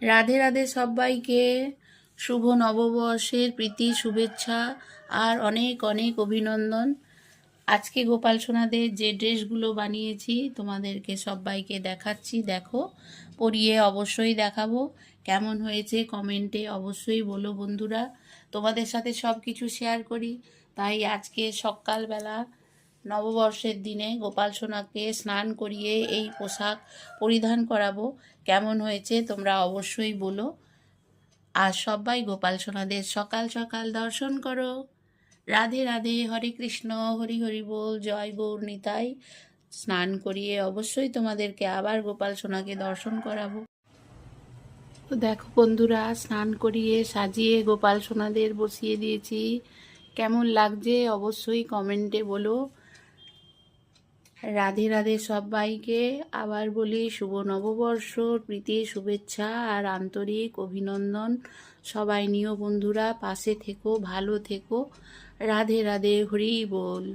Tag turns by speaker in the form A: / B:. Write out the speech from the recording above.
A: রাধে রাধে সবাইকে। শুভ নববর্ষের প্রীতি শুভেচ্ছা আর অনেক অনেক অভিনন্দন। আজকে গোপাল সোনাদের যে ড্রেসগুলো বানিয়েছি তোমাদেরকে সবাইকে দেখাচ্ছি, দেখো। পরিয়ে অবশ্যই দেখাবো। কেমন হয়েছে কমেন্টে অবশ্যই বলো বন্ধুরা। তোমাদের সাথে সব কিছু শেয়ার করি, তাই আজকে সকালবেলা নববর্ষের দিনে গোপাল সোনাকে স্নান করিয়ে এই পোশাক পরিধান করাবো। কেমন হয়েছে তোমরা অবশ্যই বলো। আর সবাই গোপাল সোনাদের সকাল সকাল দর্শন করো। রাধে রাধে, হরে কৃষ্ণ, হরি হরি বল, জয় গৌর নিতাই। স্নান করিয়ে অবশ্যই তোমাদেরকে আবার গোপাল সোনাকে দর্শন করাবো। তো দেখো বন্ধুরা, স্নান করিয়ে সাজিয়ে গোপাল সোনাদের বসিয়ে দিয়েছি। কেমন লাগছে অবশ্যই কমেন্টে বলো। রাধে রাধে সবাইকে আবার বলি শুভ নববর্ষ, প্রীতি শুভেচ্ছা আর আন্তরিক অভিনন্দন। সবাই নিও বন্ধুরা, পাশে থেকো, ভালো থেকো। রাধে রাধে, হরি বল।